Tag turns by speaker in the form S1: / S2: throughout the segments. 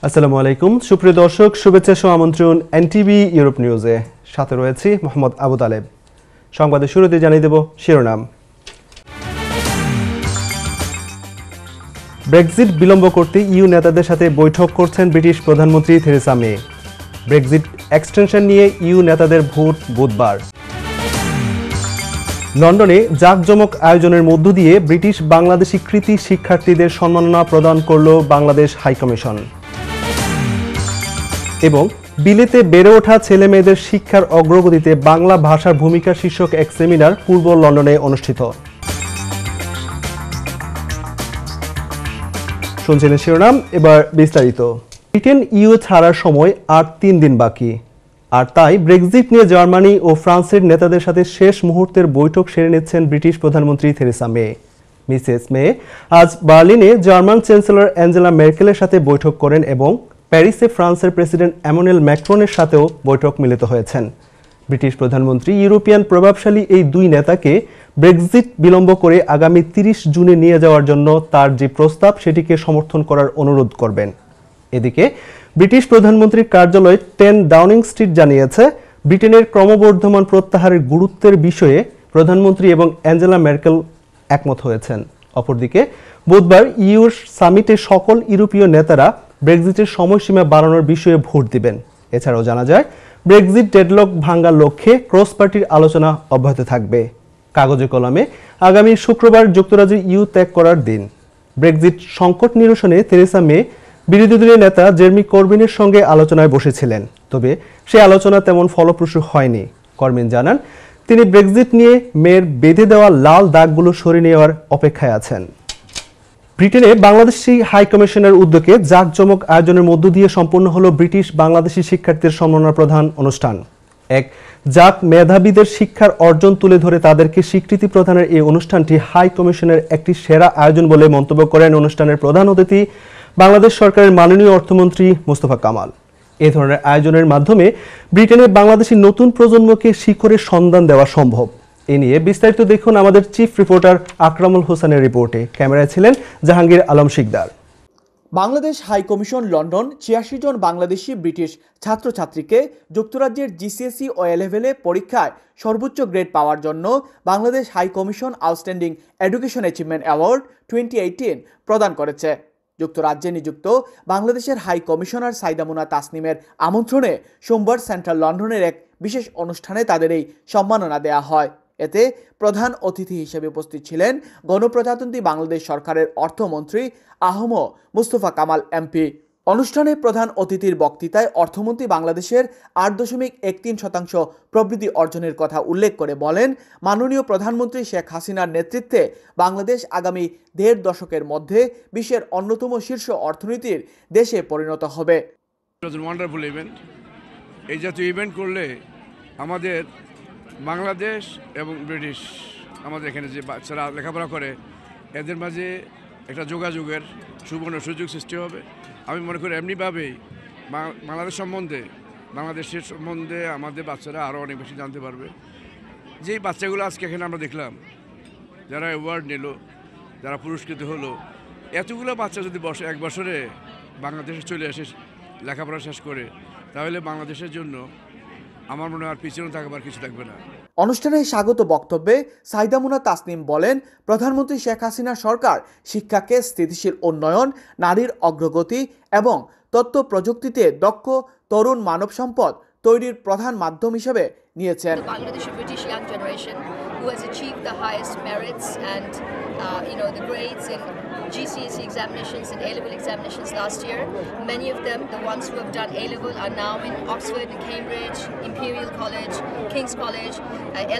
S1: আসসালামু আলাইকুম সুপ্রিয় দর্শক, শুভেচ্ছা ও আমন্ত্রণ এনটিভি ইউরোপ নিউজে। সাথে রয়েছি মোহাম্মদ আবু তালেব। সংবাদের শুরুতে জানিয়ে দেব শিরোনাম। ব্রেক্সিট বিলম্ব করতে ইইউ নেতাদের সাথে বৈঠক করছেন ব্রিটিশ প্রধানমন্ত্রী থেরেসা মে। ব্রেক্সিট এক্সটেনশন নিয়ে ইইউ নেতাদের ভোট বুধবার। লন্ডনে জাঁকজমক আয়োজনের মধ্য দিয়ে ব্রিটিশ বাংলাদেশি কৃতি শিক্ষার্থীদের সম্মাননা প্রদান করল বাংলাদেশ হাইকমিশন। এবং বিলেতে বেড়ে ওঠা ছেলে মেয়েদের শিক্ষার অগ্রগতিতে বাংলা ভাষার ভূমিকা শীর্ষক এক সেমিনার পূর্ব লন্ডনে অনুষ্ঠিত। শুনছিলেন শিরোনাম, এবার বিস্তারিত। ব্রিটেন ইইউ ছাড়ার সময় আর 3 দিন বাকি, আর তাই ব্রেক্সিট নিয়ে জার্মানি ও ফ্রান্সের নেতাদের সাথে শেষ মুহূর্তের বৈঠক সেরে নিচ্ছেন ব্রিটিশ প্রধানমন্ত্রী থেরেসা মে। মিসেস মে আজ বার্লিনে জার্মান চ্যান্সেলর অ্যাঞ্জেলা মের্কেলের সাথে বৈঠক করেন এবং প্যারিসে ফ্রান্সের প্রেসিডেন্ট এমানুয়েল ম্যাক্রনের সাথেও বৈঠক মিলিত হয়েছেন। ব্রিটিশ প্রধানমন্ত্রী ইউরোপিয়ান প্রভাবশালী এই দুই নেতাকে ব্রেক্সিট বিলম্ব করে আগামী 30 জুনে নিয়ে যাওয়ার জন্য তার যে প্রস্তাব সেটিকে সমর্থন করার অনুরোধ করবেন। এদিকে ব্রিটিশ প্রধানমন্ত্রীর কার্যালয় 10 ডাউনিং স্ট্রিট জানিয়েছে, ব্রিটেনের ক্রমবর্ধমান প্রত্যাহারের গুরুত্বের বিষয়ে প্রধানমন্ত্রী এবং অ্যাঞ্জেলা মের্কেল একমত হয়েছেন। অপরদিকে বুধবার ইইউর সামিটে সকল ইউরোপীয় নেতারা ব্রেক্সিটের সময়সীমা বাড়ানোর বিষয়ে ভোট দিবেন। এছাড়াও জানা যায়, ব্রেক্সিট ডেডলক ভাঙ্গার লক্ষ্যে ক্রস পার্টির আলোচনা অব্যাহত থাকবে। কাগজে কলমে আগামী শুক্রবার যুক্তরাজ্য ইইউ ত্যাগ করার দিন। ব্রেক্সিট সংকট নিরসনে থেরেসা মে বিরোধী দলীয় নেতা জেরেমি করবিনের সঙ্গে আলোচনায় বসেছিলেন, তবে সে আলোচনা তেমন ফলপ্রসূ হয়নি। করবিন জানান, তিনি ব্রেক্সিট নিয়ে মেয়ের বেঁধে দেওয়া লাল দাগগুলো সরিয়ে নেওয়ার অপেক্ষায় আছেন। ব্রিটেনে বাংলাদেশি হাইকমিশনের উদ্যোগে জাঁকজমক আয়োজনের মধ্য দিয়ে সম্পন্ন হলো ব্রিটিশ বাংলাদেশি শিক্ষার্থীদের সম্মাননা প্রদান অনুষ্ঠান। এক জাক মেধাবীদের শিক্ষার অর্জন তুলে ধরে তাদেরকে স্বীকৃতি প্রদানের এই অনুষ্ঠানটি হাই কমিশনের একটি সেরা আয়োজন বলে মন্তব্য করেন অনুষ্ঠানের প্রধান অতিথি বাংলাদেশ সরকারের মাননীয় অর্থমন্ত্রী মোস্তফা কামাল। এ ধরনের আয়োজনের মাধ্যমে ব্রিটেনে বাংলাদেশি নতুন প্রজন্মকে শিখরের সন্ধান দেওয়া সম্ভব। এ নিয়ে বিস্তারিত দেখুন আমাদের চিফ রিপোর্টার আকরামুল হোসেনের রিপোর্টে। ক্যামেরায় ছিলেন Jahangir Alam Shikdar.
S2: Bangladesh high commission London 86 জন বাংলাদেশি ব্রিটিশ ছাত্রছাত্রীকে যুক্তরাজ্যের জিসিএসই ও এ-লেভেলে পরীক্ষায় সর্বোচ্চ গ্রেড পাওয়ার জন্য Bangladesh high commission outstanding education achievement award 2018 প্রদান করেছে। যুক্তরাজ্যে নিযুক্ত বাংলাদেশের হাই কমিশনার সাইদা মুনা তাসনিমের আমন্ত্রণে সোমবার সেন্ট্রাল লন্ডনের এক বিশেষ অনুষ্ঠানে তাদের এই সম্মাননা দেয়া হয়। এতে প্রধান অতিথি হিসেবে উপস্থিত ছিলেন গণপ্রজাতন্ত্রী বাংলাদেশ সরকারের অর্থমন্ত্রী আহম মুস্তফা কামাল এমপি। অনুষ্ঠানে প্রধান অতিথির বক্তৃতায় অর্থমন্ত্রী বাংলাদেশের 8.13% প্রবৃদ্ধি অর্জনের কথা উল্লেখ করে বলেন, মাননীয় প্রধানমন্ত্রী শেখ হাসিনার নেতৃত্বে বাংলাদেশ আগামী 1.5 দশকের মধ্যে বিশ্বের অন্যতম শীর্ষ অর্থনীতির দেশে পরিণত হবে।
S3: এই জাতীয় ইভেন্ট করলে আমাদের বাংলাদেশ এবং ব্রিটিশ আমাদের এখানে যে বাচ্চারা লেখাপড়া করে এদের মাঝে একটা যোগাযোগের সুবর্ণ সুযোগ সৃষ্টি হবে। আমি মনে করি এমনিভাবেই বাংলাদেশের সম্বন্ধে আমাদের বাচ্চারা আরও অনেক বেশি জানতে পারবে। যেই বাচ্চাগুলো আজকে এখানে আমরা দেখলাম, যারা অ্যাওয়ার্ড নিল, যারা পুরস্কৃত হলো, এতগুলো বাচ্চা যদি এক বছরে বাংলাদেশে চলে আসে লেখাপড়া শেষ করে, তাহলে বাংলাদেশের জন্য আমার মনে হয় আর পিছনে থাকবার কিছু থাকবে না।
S2: অনুষ্ঠানে স্বাগত বক্তব্যে সাইদা মুনা তাসনিম বলেন, প্রধানমন্ত্রী শেখ হাসিনা সরকার শিক্ষাকে স্থিতিশীল উন্নয়ন, নারীর অগ্রগতি এবং তথ্য প্রযুক্তিতে দক্ষ তরুণ মানব সম্পদ তৈরির প্রধান মাধ্যম হিসেবে নিয়েছেন।
S4: GCSE examinations and A-level examinations last year. Many of them, the ones who have done A-level, are now in Oxford and Cambridge, Imperial College, King's College,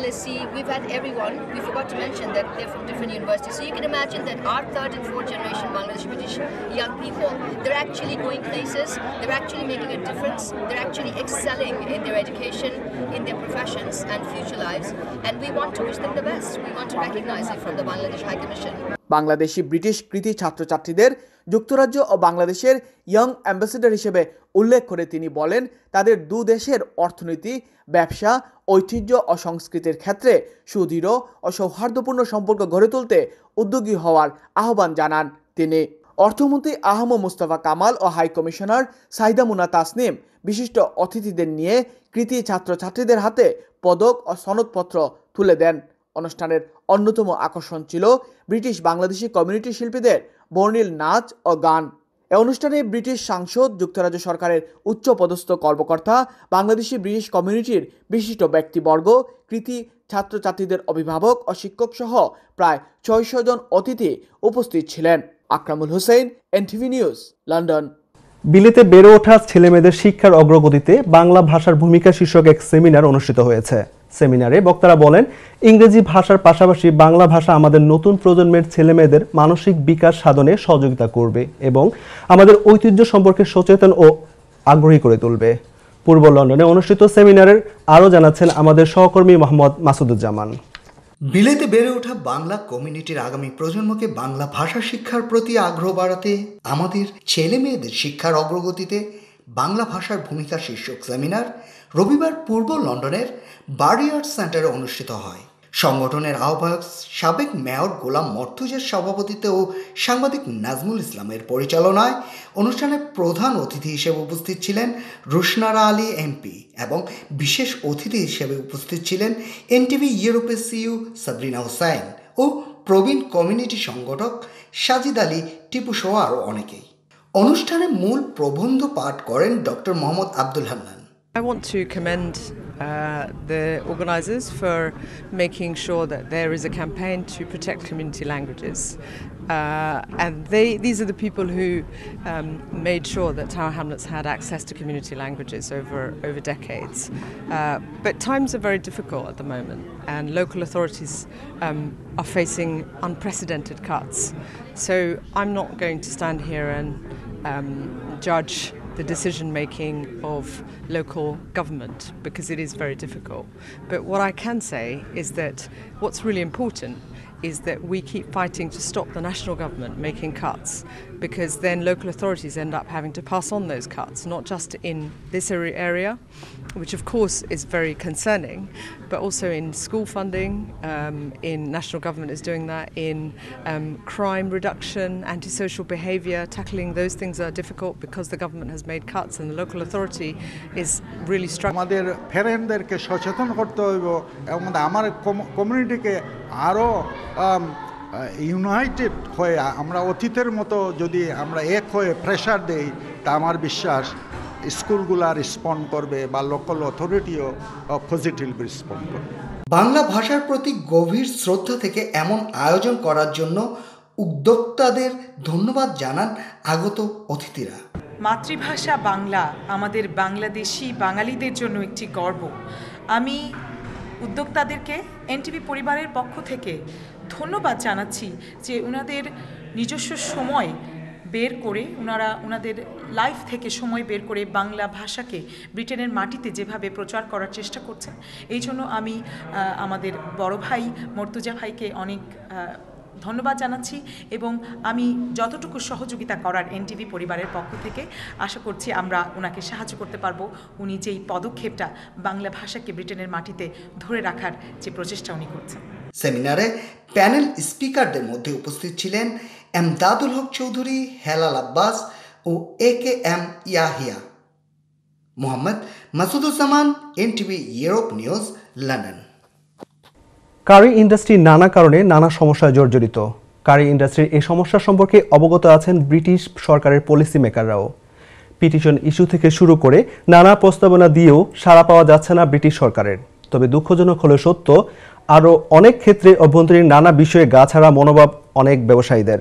S4: LSE. We've had everyone. We forgot to mention that they're from different universities. So you can imagine that our 3rd and 4th generation Bangladeshi British young people, they're actually going places, they're actually making a difference, they're actually excelling in their education, in their professions and future lives. And we want to wish them the best. We want to recognize it from the Bangladesh High Commission.
S2: Bangladeshi British কৃতি ছাত্রছাত্রীদের যুক্তরাজ্য ও বাংলাদেশের young ambassador হিসেবে উল্লেখ করে তিনি বলেন, তাদের দু দেশের অর্থনীতি, ব্যবসা, ঐতিহ্য ও সংস্কৃতির ক্ষেত্রে সুদৃঢ় ও সৌহার্দ্যপূর্ণ সম্পর্ক গড়ে তুলতে উদ্যোগী হওয়ার আহ্বান জানান তিনি। অর্থমন্ত্রী আহম মুস্তফা কামাল ও হাই কমিশনার সাহিদা মুনা তাসনিম বিশিষ্ট অতিথিদের নিয়ে কৃতি ছাত্রছাত্রীদের হাতে পদক ও সনদপত্র তুলে দেন। অনুষ্ঠানের অন্যতম আকর্ষণ ছিল ব্রিটিশ বাংলাদেশি কমিউনিটি শিল্পীদের বর্ণিল নাচ ও গান। এ অনুষ্ঠানে ব্রিটিশ সাংসদ, যুক্তরাজ্য সরকারের উচ্চপদস্থ কর্মকর্তা, বাংলাদেশি ব্রিটিশ কমিউনিটির বিশিষ্ট ব্যক্তিবর্গ, কৃতি ছাত্রছাত্রীদের অভিভাবক ও শিক্ষক সহ প্রায় 600 জন অতিথি উপস্থিত ছিলেন। Akramul Hossain, NTV news, London.
S1: বিলেতে বেড়ে ওঠা ছেলেমেয়েদের শিক্ষার অগ্রগতিতে বাংলা ভাষার ভূমিকা শীর্ষক এক সেমিনার অনুষ্ঠিত হয়েছে। সেমিনারে বক্তারা বলেন, ইংরেজি ভাষার পাশাপাশি বাংলা ভাষা আমাদের নতুন প্রজন্মের ছেলেমেয়েদের মানসিক বিকাশ সাধনে সহযোগিতা করবে এবং আমাদের ঐতিহ্য সম্পর্কে সচেতন ও আগ্রহী করে তুলবে। পূর্ব লন্ডনে অনুষ্ঠিত সেমিনারের আরও জানাচ্ছেন আমাদের সহকর্মী মোহাম্মদ মাসুদুজ্জামান।
S5: বিলেতে বেড়ে ওঠা বাংলা কমিউনিটির আগামী প্রজন্মকে বাংলা ভাষা শিক্ষার প্রতি আগ্রহ বাড়াতে আমাদের ছেলে মেয়েদের শিক্ষার অগ্রগতিতে বাংলা ভাষার ভূমিকা শীর্ষক সেমিনার রবিবার পূর্ব লন্ডনের বারি আর্টস সেন্টারে অনুষ্ঠিত হয়। সংগঠনের আহ্বায়ক সাবেক মেয়র গোলাম মর্তুজার সভাপতিত্বে ও সাংবাদিক নাজমুল ইসলামের পরিচালনায় অনুষ্ঠানে প্রধান অতিথি হিসেবে উপস্থিত ছিলেন রুশনারা আলী MP এবং বিশেষ অতিথি হিসেবে উপস্থিত ছিলেন NTV ইউরোপের CEO সাবরিনা হোসাইন ও প্রবীণ কমিউনিটি সংগঠক সাজিদ আলী টিপু সহ আরও অনেকেই। অনুষ্ঠানে মূল প্রবন্ধ পাঠ করেন doctor Mohammad Abdul Hannan.
S6: I want to commend the organisers for making sure that there is a campaign to protect community languages. And these are the people who made sure that Tower Hamlets had access to community languages over decades. But times are very difficult at the moment, and local authorities are facing unprecedented cuts. So I'm not going to stand here and judge the decision making of local government because it is very difficult. But what I can say is that what's really important is that we keep fighting to stop the national government making cuts, because then local authorities end up having to pass on those cuts, not just in this area, which of course is very concerning, but also in school funding, in national government is doing that, in crime reduction, antisocial behaviour, tackling those things are difficult because the government has made cuts and the local authority is really struggling.
S7: আমাদের ফ্রেন্ডদেরকে সচেতন করতে হইব এবং আমার কমিউনিটিকে আরও United হয়ে আমরা অতীতের মতো যদি আমরা এক হয়ে প্রেশার দেই, তা আমার বিশ্বাস স্কুলগুলা রেসপন্ড করবে বা লোকাল অথরিটিও পজিটিভলি রেসপন্ড করবে।
S5: বাংলা ভাষার প্রতি গভীর শ্রদ্ধা থেকে এমন আয়োজন করার জন্য উদ্যোক্তাদের ধন্যবাদ জানান আগত অতিথিরা।
S8: মাতৃভাষা বাংলা আমাদের বাংলাদেশি বাঙালিদের জন্য একটি গর্ব। আমি উদ্যোক্তাদেরকে NTV পরিবারের পক্ষ থেকে ধন্যবাদ জানাচ্ছি যে ওনাদের নিজস্ব সময় বের করে ওনাদের লাইফ থেকে সময় বের করে বাংলা ভাষাকে ব্রিটেনের মাটিতে যেভাবে প্রচার করার চেষ্টা করছেন, এই জন্য আমি আমাদের বড় ভাই মর্তুজা ভাইকে অনেক ধন্যবাদ জানাচ্ছি এবং আমি যতটুকু সহযোগিতা করার NTV পরিবারের পক্ষ থেকে আশা করছি আমরা ওনাকে সাহায্য করতে পারবো। উনি যেই পদক্ষেপটা বাংলা ভাষাকে ব্রিটেনের মাটিতে ধরে রাখার যে প্রচেষ্টা উনি করছেন।
S5: সেমিনারে প্যানেল স্পিকারদের মধ্যে উপস্থিত ছিলেন এমদাদুল হক চৌধুরী, হেলাল আব্বাস ও AKM Yahya. Mohammad Masuduzzaman, NTV Europe news, London.
S1: Curry industry নানা কারণে নানা সমস্যায় জর্জরিত। কারি ইন্ডাস্ট্রির এই সমস্যা সম্পর্কে অবগত আছেন ব্রিটিশ সরকারের পলিসি মেকাররাও। পিটিশন ইস্যু থেকে শুরু করে নানা প্রস্তাবনা দিয়েও সাড়া পাওয়া যাচ্ছে না ব্রিটিশ সরকারের। তবে দুঃখজনক হলেও সত্য, আরও অনেক ক্ষেত্রে অভ্যন্তরীণ নানা বিষয়ে গা ছাড়া মনোভাব অনেক ব্যবসায়ীদের।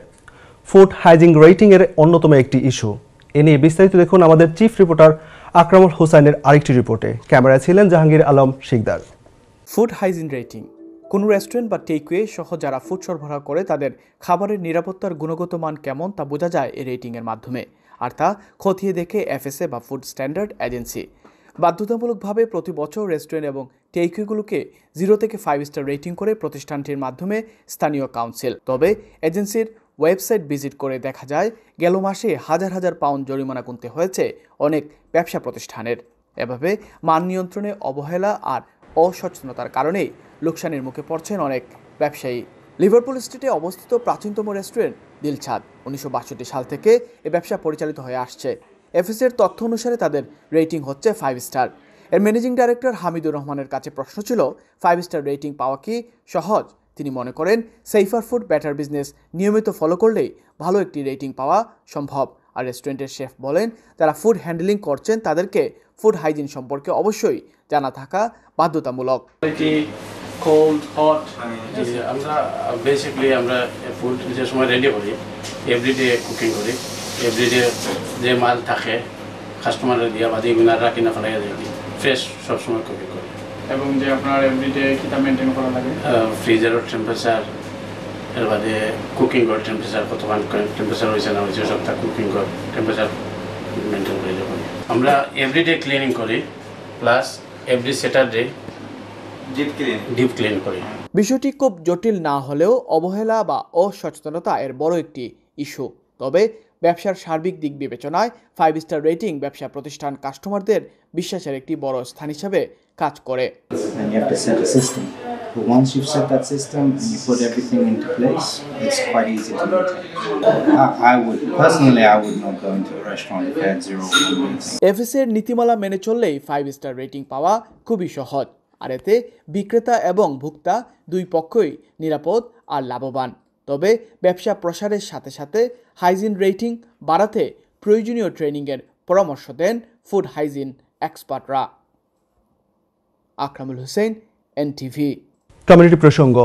S1: ফুড হাইজিন রেটিংয়ের অন্যতম একটি ইস্যু। এ নিয়ে বিস্তারিত দেখুন আমাদের চিফ রিপোর্টার আকরামুল হোসাইনের আরেকটি রিপোর্টে। ক্যামেরায় ছিলেন Jahangir Alam Shikdar.
S2: Food hygiene rating কোনো রেস্টুরেন্ট বা টেকওয়ে সহ যারা ফুড সরবরাহ করে তাদের খাবারের নিরাপত্তার গুণগত মান কেমন তা বোঝা যায় এই রেটিংয়ের মাধ্যমে, আর তা খতিয়ে দেখে FSA বা ফুড স্ট্যান্ডার্ড এজেন্সি। বাধ্যতামূলকভাবে প্রতি বছর রেস্টুরেন্ট এবং টেকওয়েগুলোকে 0 থেকে 5 স্টার রেটিং করে প্রতিষ্ঠানটির মাধ্যমে স্থানীয় কাউন্সিল। তবে এজেন্সির ওয়েবসাইট ভিজিট করে দেখা যায় গেল মাসে হাজার হাজার পাউন্ড জরিমানা গুনতে হয়েছে অনেক ব্যবসা প্রতিষ্ঠানের। এভাবে মান নিয়ন্ত্রণে অবহেলা আর অসচেতনতার কারণেই লোকসানের মুখে পড়ছেন অনেক ব্যবসায়ী। লিভারপুল স্ট্রিটে অবস্থিত প্রাচীনতম রেস্টুরেন্ট দিলছাদ। 1962 সাল থেকে এ ব্যবসা পরিচালিত হয়ে আসছে। এফএসের তথ্য অনুসারে তাদের রেটিং হচ্ছে 5 স্টার। এর ম্যানেজিং ডাইরেক্টর হামিদুর রহমানের কাছে প্রশ্ন ছিল 5 স্টার রেটিং পাওয়া কি সহজ? তিনি মনে করেন সেফার ফুড বেটার বিজনেস নিয়মিত ফলো করলেই ভালো একটি রেটিং পাওয়া সম্ভব। আর রেস্টুরেন্টের শেফ বলেন, যারা ফুড হ্যান্ডলিং করছেন তাদেরকে ফুড হাইজিন সম্পর্কে অবশ্যই জানা থাকা বাধ্যতামূলক।
S9: কোল্ড হট আমরা বেসিক্যালি আমরা ফুড যে সময় রেডি করি এভরিডে কুকিং করি, এভরিডে যে মাল থাকে কাস্টমারের দিয়া বাদি গুনাররা কিনা ফেলাই দিই ফ্রেশ সবসময় কুকিং করি।
S10: এবং যে আপনার এভরিডে কিটা মেনটেন করা লাগে
S9: ফ্রিজারের টেম্পারেচার এর বাদে কুকিং করার টেম্পারেচার কতক্ষণ টেম্পারেচার হয়েছে না হয়েছে সবটা কুকিং কর টেম্পারেচার মেনটেন করে যখন আমরা এভরিডে ক্লিনিং করি plus every Saturday deep clean করি।
S2: বিষয়টি খুব জটিল না হলেও অবহেলা বা অসচেতনতা এর বড় একটি ইস্যু। তবে ব্যবসার সার্বিক দিক বিবেচনায় 5 স্টার রেটিং ব্যবসা প্রতিষ্ঠান কাস্টমারদের বিশ্বাসের একটি বড় স্থান হিসেবে কাজ করে।
S11: But once you've set that system and you put everything into place, it's quite easy to maintain. I would not go into a restaurant if I had zero ratings.
S2: এফএসের নীতিমালা মেনে চললেই 5 স্টার রেটিং পাওয়া খুবই সহজ। আর এতে বিক্রেতা এবং ভোক্তা দুই পক্ষই নিরাপদ আর লাভবান। তবে ব্যবসা প্রসারের সাথে সাথে হাইজিন রেটিং বাড়াতে প্রয়োজনীয় ট্রেনিংয়ের পরামর্শ দেন ফুড হাইজিন এক্সপার্টরা। আকরামুল হোসেন, এনটিভি।
S1: কমিউনিটি প্রসঙ্গ।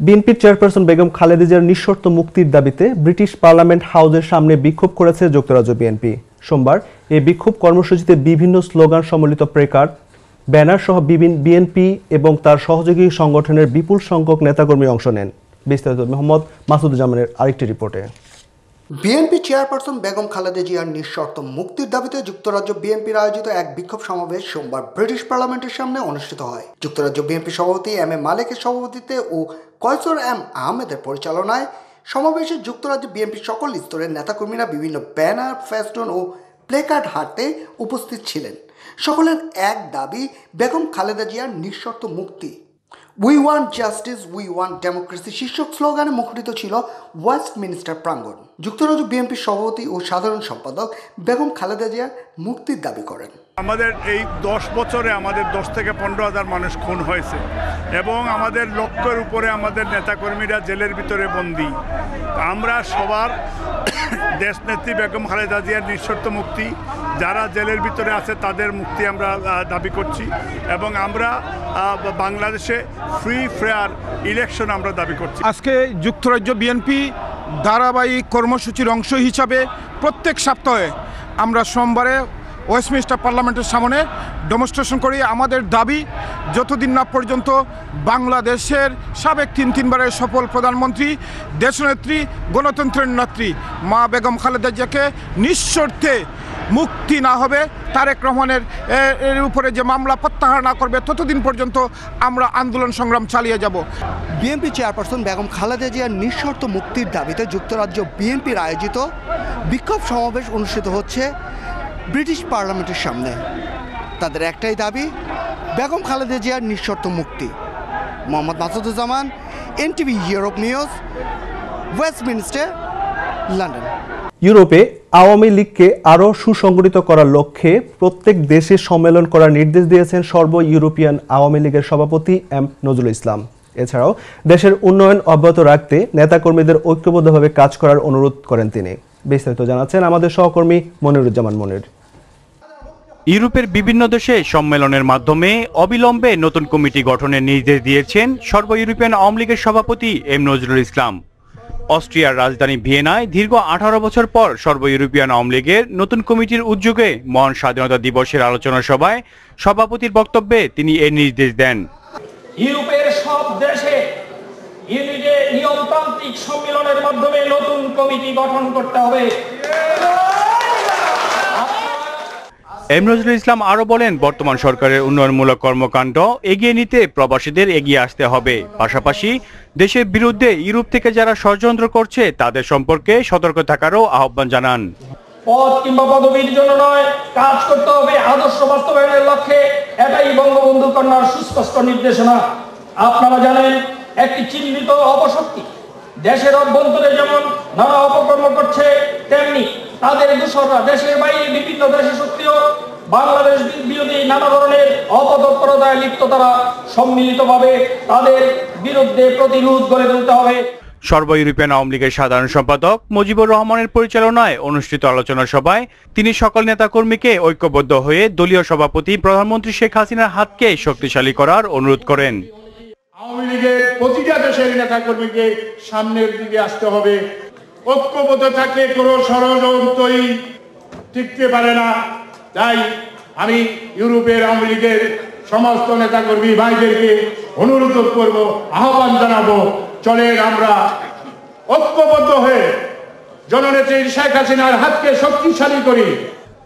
S1: বিএনপির চেয়ারপারসন বেগম খালেদা জিয়ার নিঃশর্ত মুক্তির দাবিতে ব্রিটিশ পার্লামেন্ট হাউসের সামনে বিক্ষোভ করেছে যুক্তরাজ্য বিএনপি। সোমবার এই বিক্ষোভ কর্মসূচিতে বিভিন্ন স্লোগান সম্বলিত প্লেকার্ড, ব্যানার সহ বিএনপি এবং তার সহযোগী সংগঠনের বিপুল সংখ্যক নেতাকর্মী অংশ নেন। বিস্তারিত মোহাম্মদ মাসুদুজ্জামানের আরেকটি রিপোর্টে।
S5: বিএনপি চেয়ারপারসন বেগম খালেদা জিয়ার নিঃশর্ত মুক্তির দাবিতে যুক্তরাজ্য বিএনপির আয়োজিত এক বিক্ষোভ সমাবেশ সোমবার ব্রিটিশ পার্লামেন্টের সামনে অনুষ্ঠিত হয়। যুক্তরাজ্য বিএনপি সভাপতি এম এ মালেকের সভাপতিত্বে ও কয়সর এম আহমেদের পরিচালনায় সমাবেশে যুক্তরাজ্য বিএনপির সকল স্তরের নেতাকর্মীরা বিভিন্ন ব্যানার, ফেস্টুন ও প্লেকার্ড হাতে উপস্থিত ছিলেন। সকলের এক দাবি বেগম খালেদা জিয়ার নিঃশর্ত মুক্তি। We want justice, we want democracy শীর্ষক স্লোগানে মুখরিত ছিল ওয়েস্টমিনিস্টার প্রাঙ্গণ। যুক্তরাজ্য বিএনপির সভাপতি ও সাধারণ সম্পাদক বেগম খালেদা জিয়ার মুক্তির দাবি করেন।
S12: আমাদের এই 10 বছরে আমাদের 10 থেকে 15,000 মানুষ খুন হয়েছে এবং আমাদের লক্ষ্যের উপরে আমাদের নেতাকর্মীরা জেলের ভিতরে বন্দী। আমরা সবার দেশনেত্রী বেগম খালেদা জিয়ার নিঃশর্ত মুক্তি, যারা জেলের ভিতরে আছে তাদের মুক্তি আমরা দাবি করছি এবং আমরা বাংলাদেশে ফ্রি ফেয়ার ইলেকশন আমরা দাবি করছি।
S13: আজকে যুক্তরাজ্য বিএনপি ধারাবাহিক কর্মসূচির অংশ হিসাবে প্রত্যেক সপ্তাহে আমরা সোমবারে ওয়েস্টমিনিস্টার পার্লামেন্টের সামনে ডেমনস্ট্রেশন করি। আমাদের দাবি, যতদিন না পর্যন্ত বাংলাদেশের সাবেক তিনবারের সফল প্রধানমন্ত্রী, দেশনেত্রী, গণতন্ত্রের নেত্রী মা বেগম খালেদা জিয়াকে নিঃশর্তে মুক্তি না হবে, তারেক রহমানের এর উপরে যে মামলা প্রত্যাহার না করবে, ততদিন পর্যন্ত আমরা আন্দোলন সংগ্রাম চালিয়ে যাব।
S5: বিএনপি চেয়ারপারসন বেগম খালেদা জিয়ার নিঃশর্ত মুক্তির দাবিতে যুক্তরাজ্য বিএনপির আয়োজিত বিক্ষোভ সমাবেশ অনুষ্ঠিত হচ্ছে ব্রিটিশ পার্লামেন্টের সামনে। তাদের একটাই দাবি, বেগম খালেদা জিয়ার নিঃশর্ত মুক্তি। Mohammad Masuduzzaman, NTV Europe news, Westminster, London.
S1: ইউরোপে আওয়ামী লীগকে আরও সুসংগঠিত করার লক্ষ্যে প্রত্যেক দেশে সম্মেলন করার নির্দেশ দিয়েছেন সর্ব ইউরোপিয়ান আওয়ামী লীগের সভাপতি এম নজরুল ইসলাম। এছাড়াও দেশের উন্নয়ন অব্যাহত রাখতে নেতাকর্মীদের ঐক্যবদ্ধভাবে কাজ করার অনুরোধ করেন তিনি। বিস্তারিত জানাচ্ছেন আমাদের সহকর্মী মনিরুজ্জামান মনির।
S14: ইউরোপের বিভিন্ন দেশে সম্মেলনের মাধ্যমে অবিলম্বে নতুন কমিটি গঠনের নির্দেশ দিয়েছেন সর্ব ইউরোপিয়ান আওয়ামী লীগের সভাপতি এম নজরুল ইসলাম। অস্ট্রিয়ার রাজধানী ভিয়েনায় দীর্ঘ 18 বছর পর সর্ব ইউরোপিয়ান আওয়ামী লীগের নতুন কমিটির উদ্যোগে মহান স্বাধীনতা দিবসের আলোচনা সভায় সভাপতির বক্তব্যে তিনি এই নির্দেশ দেন।
S15: ইউরোপের সব দেশে ইউনিটে নিয়মতান্ত্রিক সম্মেলনের মাধ্যমে নতুন কমিটি গঠন করতে হবে।
S14: এম নজরুল ইসলাম আরো বলেন, বর্তমান সরকারের উন্নয়নমূলক কর্মকাণ্ড এগিয়ে নিতে প্রবাসীদের এগিয়ে আসতে হবে। পাশাপাশি দেশের বিরুদ্ধে ইউরোপ থেকে যারা ষড়যন্ত্র করছে তাদের সম্পর্কে সতর্ক থাকারও আহ্বান জানান।
S15: পদ কিংবা পদবীর জন্য নয়, কাজ করতে হবে আদর্শ বাস্তবায়নের লক্ষ্যে। এটাই বঙ্গবন্ধু কন্যার সুস্পষ্ট নির্দেশনা। আপনারা জানেন, একটি চিহ্নিত অপশক্তি দেশের অভ্যন্তরে যেমন নানা অপকর্ম করছে, তেমনি তাদের দূষররা দেশের বাইরে বিভিন্ন দেশে সক্রিয় বাংলাদেশ বিরোধী নানা ধরনের অপতৎপরতায় লিপ্ত, তারা সম্মিলিতভাবে তাদের বিরুদ্ধে প্রতিরোধ গড়ে তুলতে হবে।
S14: সর্ব ইউরোপিয়ান আওয়ামী লীগের সাধারণ সম্পাদক মুজিবুর রহমানের পরিচালনায় অনুষ্ঠিত আলোচনা সভায় তিনি সকল নেতাকর্মীকে ঐক্যবদ্ধ হয়ে দলীয় সভাপতি প্রধানমন্ত্রী শেখ হাসিনার হাতকে শক্তিশালী করার অনুরোধ করেন।
S16: আওয়ামী লীগের প্রতিটা দেশের নেতাকর্মীকে সামনের দিকে আসতে হবে। ঐক্যবদ্ধ থাকলে কোনো ষড়যন্ত্রই টিকতে পারে না। তাই আমি ইউরোপের আওয়ামী লীগের সমস্ত নেতাকর্মী ভাইদেরকে অনুরোধ করব, আহ্বান জানাবো, চলেন আমরা ঐক্যবদ্ধ হয়ে জননেত্রী শেখ হাসিনার হাতকে শক্তিশালী করি।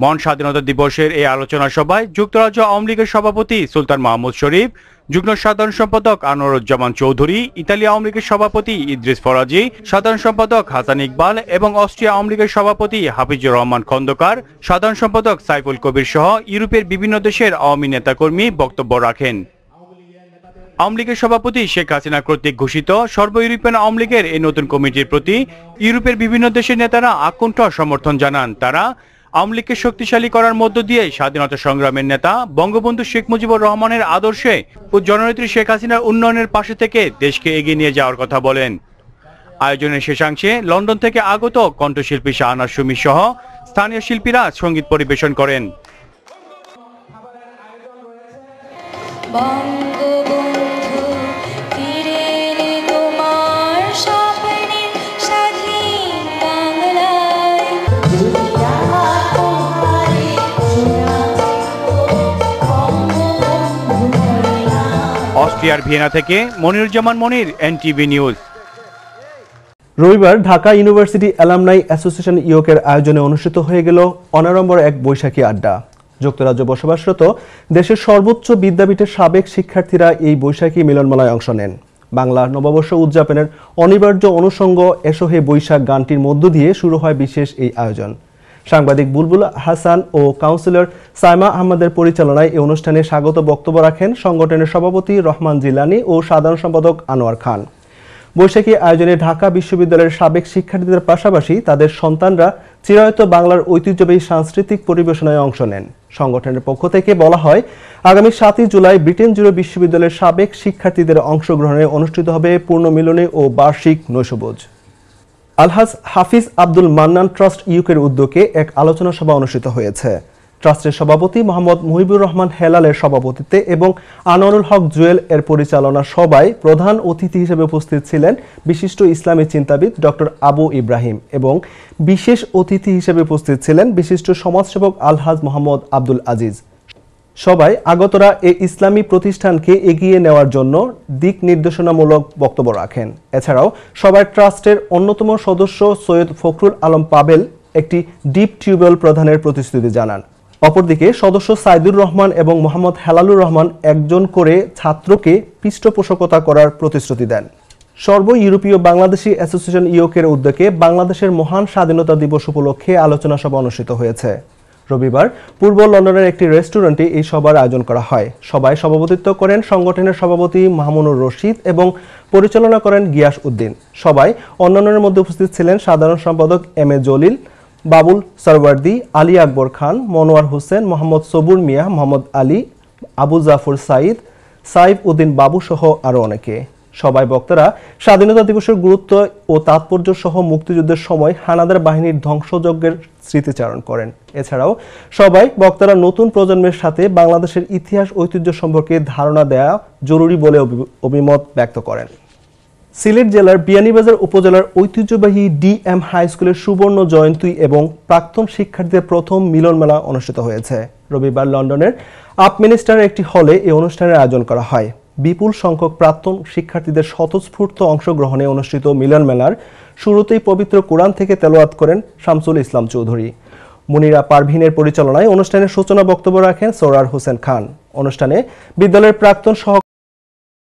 S14: মহান স্বাধীনতা দিবসের এই আলোচনা সভায় যুক্তরাজ্য আওয়ামী লীগের সভাপতি সুলতান মাহমুদ শরীফ, যুগ্ম সাধারণ সম্পাদক আনোয়ারুজ্জামান চৌধুরী, ইতালি আওয়ামী লীগের সভাপতি ইদ্রিস ফরাজি, সাধারণ সম্পাদক হাসান ইকবাল এবং অস্ট্রিয়া আওয়ামী লীগের সভাপতি হাফিজুর রহমান খন্দকার, সাধারণ সম্পাদক সাইফুল কবির সহ ইউরোপের বিভিন্ন দেশের আওয়ামী নেতাকর্মী বক্তব্য রাখেন। আওয়ামী লীগের সভাপতি শেখ হাসিনা কর্তৃক ঘোষিত সর্ব ইউরোপিয়ান আওয়ামী লীগের এই নতুন কমিটির প্রতি ইউরোপের বিভিন্ন দেশের নেতারা আকণ্ঠ সমর্থন জানান। তারা আওয়ামী লীগকে শক্তিশালী করার মধ্য দিয়ে স্বাধীনতা সংগ্রামের নেতা বঙ্গবন্ধু শেখ মুজিবুর রহমানের আদর্শে ও জননেত্রী শেখ হাসিনার উন্নয়নের পাশে থেকে দেশকে এগিয়ে নিয়ে যাওয়ার কথা বলেন। আয়োজনের শেষাংশে লন্ডন থেকে আগত কণ্ঠশিল্পী শাহনাজ সুমি সহ স্থানীয় শিল্পীরা সঙ্গীত পরিবেশন করেন। অস্ট্রিয়ার ভিয়েনা থেকে মনিরুজ্জামান মনির, এনটিভি নিউজ।
S1: রবিবার ঢাকা ইউনিভার্সিটি অ্যালামনাই অ্যাসোসিয়েশন ইয়োকের আয়োজনে অনুষ্ঠিত হয়ে গেল অনাড়ম্বর এক বৈশাখী আড্ডা। যুক্তরাজ্যে বসবাসরত দেশের সর্বোচ্চ বিদ্যাপীঠের সাবেক শিক্ষার্থীরা এই বৈশাখী মিলনমেলায় অংশ নেন। বাংলা নববর্ষ উদযাপনের অনিবার্য অনুষঙ্গ এসো হে বৈশাখ গানটির মধ্য দিয়ে শুরু হয় বিশেষ এই আয়োজন। সাংবাদিক বুলবুল হাসান ও কাউন্সিলর সাইমা আহমদের পরিচালনায় এই অনুষ্ঠানে স্বাগত বক্তব্য রাখেন সংগঠনের সভাপতি রহমান জিলানী ও সাধারণ সম্পাদক আনোয়ার খান। বৈশাখী আয়োজনে ঢাকা বিশ্ববিদ্যালয়ের সাবেক শিক্ষার্থীদের পাশাপাশি তাদের সন্তানরা চিরায়ত বাংলার ঐতিহ্যবাহী সাংস্কৃতিক পরিবেশনায় অংশ নেন। সংগঠনের পক্ষ থেকে বলা হয়, আগামী 7 জুলাই ব্রিটেন জুড়ে বিশ্ববিদ্যালয়ের সাবেক শিক্ষার্থীদের অংশগ্রহণে অনুষ্ঠিত হবে পূর্ণমিলনী ও বার্ষিক নৈশভোজ। আলহাজ হাফিজ আব্দুল মান্নান ট্রাস্ট ইউকের উদ্যোগে এক আলোচনা সভা অনুষ্ঠিত হয়েছে। ট্রাস্টের সভাপতি মোহাম্মদ মুহিবুর রহমান হেলালের সভাপতিত্বে এবং আনোয়ারুল হক জুয়েল এর পরিচালনা সভায় প্রধান অতিথি হিসেবে উপস্থিত ছিলেন বিশিষ্ট ইসলামী চিন্তাবিদ ডক্টর আবু ইব্রাহিম এবং বিশেষ অতিথি হিসেবে উপস্থিত ছিলেন বিশিষ্ট সমাজসেবক আলহাজ মোহাম্মদ আব্দুল আজিজ। সবাই আগতরা এই ইসলামী প্রতিষ্ঠানকে এগিয়ে নেওয়ার জন্য দিক নির্দেশনামূলক বক্তব্য রাখেন। এছাড়াও সবাই ট্রাস্টের অন্যতম সদস্য সৈয়দ ফখরুল আলম পাবেল একটি ডিপ টিউবওয়েল প্রদানের প্রতিশ্রুতি জানান। অপরদিকে সদস্য সাইদুর রহমান এবং মোহাম্মদ হেলালুর রহমান একজন করে ছাত্রকে পৃষ্ঠপোষকতা করার প্রতিশ্রুতি দেন। সর্ব ইউরোপীয় বাংলাদেশি অ্যাসোসিয়েশন ইয়োকের উদ্যোগে বাংলাদেশের মহান স্বাধীনতা দিবস উপলক্ষে আলোচনা সভা অনুষ্ঠিত হয়েছে। রবিবার পূর্ব লন্ডনের একটি রেস্টুরেন্টে এই সভার আয়োজন করা হয়। সভায় সভাপতিত্ব করেন সংগঠনের সভাপতি মাহমুনুর রশিদ এবং পরিচালনা করেন গিয়াস উদ্দিন। সভায় অন্যান্যের মধ্যে উপস্থিত ছিলেন সাধারণ সম্পাদক এম এ জলিল, বাবুল সরওয়ার্দী, আলী আকবর খান, মনোয়ার হোসেন, মোহাম্মদ সবুর মিয়া, মোহাম্মদ আলী, আবু জাফর সাইদ, সাইফ উদ্দিন বাবু সহ আরও অনেকে। সবাই বক্তারা স্বাধীনতা দিবসের গুরুত্ব ও তাৎপর্য সহ মুক্তিযুদ্ধের সময় হানাদার বাহিনীর ধ্বংসযজ্ঞের স্মৃতিচারণ করেন। এছাড়াও সবাই বক্তারা নতুন প্রজন্মের সাথে বাংলাদেশের ইতিহাস ঐতিহ্য সম্পর্কে ধারণা দেওয়া জরুরি বলে অভিমত ব্যক্ত করেন। সিলেট জেলার বিয়ানীবাজার উপজেলার ঐতিহ্যবাহী ডিএম হাই স্কুলের সুবর্ণ জয়ন্তী এবং প্রাক্তন শিক্ষার্থীদের প্রথম মিলন মেলা অনুষ্ঠিত হয়েছে। রবিবার লন্ডনের আপমিনিস্টারের একটি হলে এই অনুষ্ঠানের আয়োজন করা হয়। বিপুল সংখ্যক প্রাক্তন শিক্ষার্থীদের স্বতঃস্ফূর্ত অংশগ্রহণে অনুষ্ঠিত মিলন মেলার শুরুতেই পবিত্র কোরআন থেকে তেলাওয়াত করেন শামসুল ইসলাম চৌধুরী। মুনিরা পারভিনের পরিচালনায় অনুষ্ঠানের সূচনা বক্তব্য রাখেন সৌরার হোসেন খান। অনুষ্ঠানে বিদ্যালয়ের প্রাক্তন